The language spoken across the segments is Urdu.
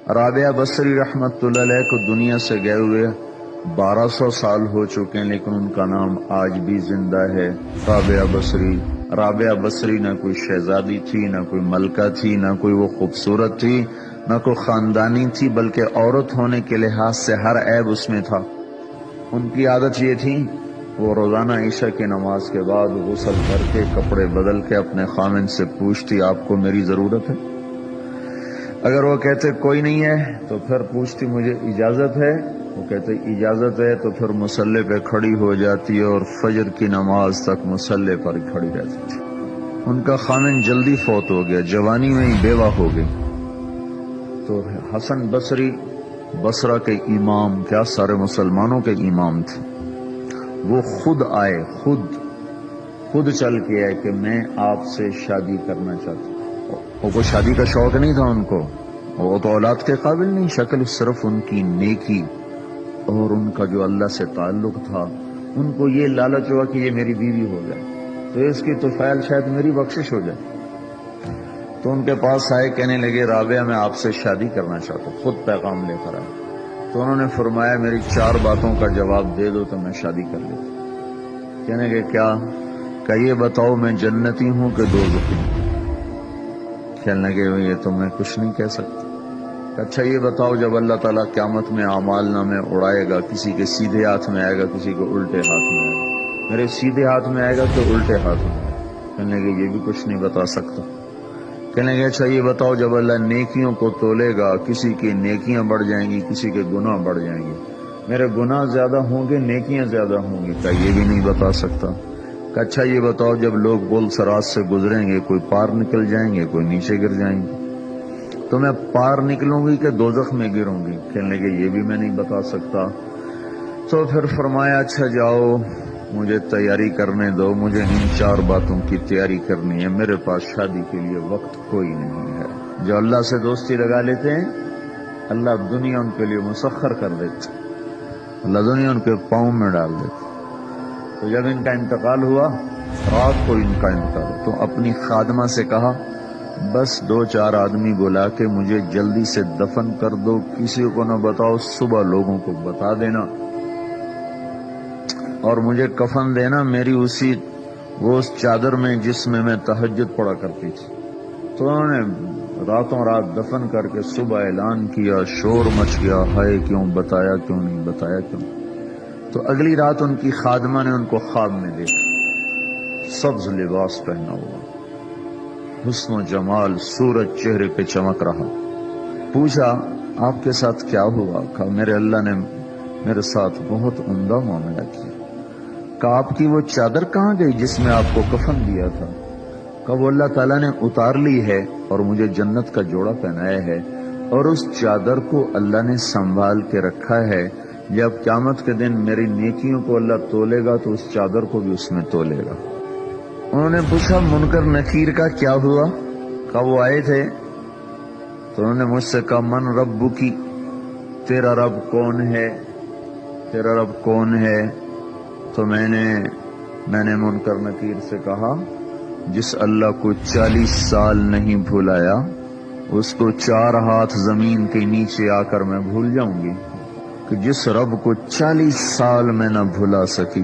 رابعہ بصری رحمتہ علیہ کو دنیا سے گئے ہوئے 1200 سال ہو چکے ہیں، لیکن ان کا نام آج بھی زندہ ہے، رابعہ بصری۔ رابعہ بصری نہ کوئی شہزادی تھی، نہ کوئی ملکہ تھی، نہ کوئی وہ خوبصورت تھی، نہ کوئی خاندانی تھی، بلکہ عورت ہونے کے لحاظ سے ہر عیب اس میں تھا۔ ان کی عادت یہ تھی، وہ روزانہ عشاء کی نماز کے بعد غسل کر کے کپڑے بدل کے اپنے خامن سے پوچھتی آپ کو میری ضرورت ہے؟ اگر وہ کہتے کوئی نہیں ہے تو پھر پوچھتی مجھے اجازت ہے؟ وہ کہتے اجازت ہے تو پھر مصلی پہ کھڑی ہو جاتی اور فجر کی نماز تک مصلی پر کھڑی رہتی تھی۔ ان کا خامن جلدی فوت ہو گیا، جوانی میں ہی بیوہ ہو گئی، تو حسن بصری بصرہ کے امام، کیا سارے مسلمانوں کے امام تھے، وہ خود آئے، خود چل کے آئے کہ میں آپ سے شادی کرنا چاہتا ہوں۔ وہ کو شادی کا شوق نہیں تھا ان کو، وہ تو اولاد کے قابل نہیں، شکل صرف ان کی نیکی اور ان کا جو اللہ سے تعلق تھا، ان کو یہ لالچ ہوا کہ یہ میری بیوی ہو جائے تو اس کی طفیل شاید میری بخشش ہو جائے۔ تو ان کے پاس آئے، کہنے لگے رابعہ میں آپ سے شادی کرنا چاہتا ہوں، خود پیغام لے کر آئے۔ تو انہوں نے فرمایا میری 4 باتوں کا جواب دے دو تو میں شادی کر لیتا۔ کہنے لگے کیا؟ کہ یہ بتاؤ میں جنتی ہوں کہ دوزخی ہوں؟ کہنے لگے یہ تو میں کچھ نہیں کہہ سکتا۔ اچھا یہ بتاؤ جب اللہ تعالیٰ قیامت میں اعمال نامے اڑائے گا، کسی کے سیدھے ہاتھ میں آئے گا، کسی کو الٹے ہاتھ میں آئے گا، میرے سیدھے ہاتھ میں آئے گا تو الٹے ہاتھ میں آئے گا؟ کہنے لگے یہ بھی کچھ نہیں بتا سکتا۔ کہنے لگے اچھا یہ بتاؤ جب اللہ نیکیوں کو تولے گا، کسی کی نیکیاں بڑھ جائیں گی، کسی کے گناہ بڑھ جائیں گے، میرے گناہ زیادہ ہوں گے نیکیاں زیادہ ہوں گی؟ کہ یہ بھی نہیں بتا سکتا۔ کہ اچھا یہ بتاؤ جب لوگ بول سرات سے گزریں گے، کوئی پار نکل جائیں گے، کوئی نیچے گر جائیں گے، تو میں پار نکلوں گی کہ دوزخ میں گروں گی؟ کہنے لگے یہ بھی میں نہیں بتا سکتا۔ تو پھر فرمایا اچھا جاؤ مجھے تیاری کرنے دو، مجھے ان 4 باتوں کی تیاری کرنی ہے، میرے پاس شادی کے لیے وقت کوئی نہیں ہے۔ جو اللہ سے دوستی لگا لیتے ہیں اللہ دنیا ان کے لیے مسخر کر دیتے، اللہ دنیا ان کے پاؤں میں ڈال دیتے۔ تو جب ان کا انتقال ہوا، رات کو ان کا انتقال، تو اپنی خادمہ سے کہا بس 2-4 آدمی بلا کے مجھے جلدی سے دفن کر دو، کسی کو نہ بتاؤ، صبح لوگوں کو بتا دینا، اور مجھے کفن دینا میری وہ اس چادر میں جس میں تہجد پڑا کرتی تھی۔ تو انہوں نے راتوں رات دفن کر کے صبح اعلان کیا، شور مچ گیا، ہائے کیوں بتایا، کیوں نہیں بتایا، کیوں؟ تو اگلی رات ان کی خادمہ نے ان کو خواب میں دیکھا، سبز لباس پہنا ہوا، حسن و جمال، سورج چہرے پہ چمک رہا۔ پوچھا آپ کے ساتھ کیا ہوا؟ کہا میرے اللہ نے میرے ساتھ بہت عمدہ معاملہ کیا۔ کہا آپ کی وہ چادر کہاں گئی جس میں آپ کو کفن دیا تھا؟ کہا وہ اللہ تعالیٰ نے اتار لی ہے اور مجھے جنت کا جوڑا پہنایا ہے، اور اس چادر کو اللہ نے سنبھال کے رکھا ہے، جب قیامت کے دن میری نیکیوں کو اللہ تولے گا تو اس چادر کو بھی اس میں تولے گا۔ انہوں نے پوچھا منکر نکیر کا کیا ہوا؟ کہا وہ آئے تھے تو انہوں نے مجھ سے کہا من ربکی، تیرا رب کون ہے، تیرا رب کون ہے؟ تو میں نے منکر نکیر سے کہا جس اللہ کو 40 سال نہیں بھلایا اس کو 4 ہاتھ زمین کے نیچے آ کر میں بھول جاؤں گی؟ کہ جس رب کو 40 سال میں نہ بھلا سکی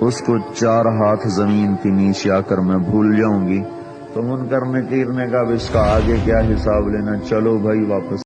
اس کو 4 ہاتھ زمین کے نیچے آ کر میں بھول جاؤں گی؟ تو منکر نکیر نے کہا اب اس کا آگے کیا حساب لینا، چلو بھائی واپس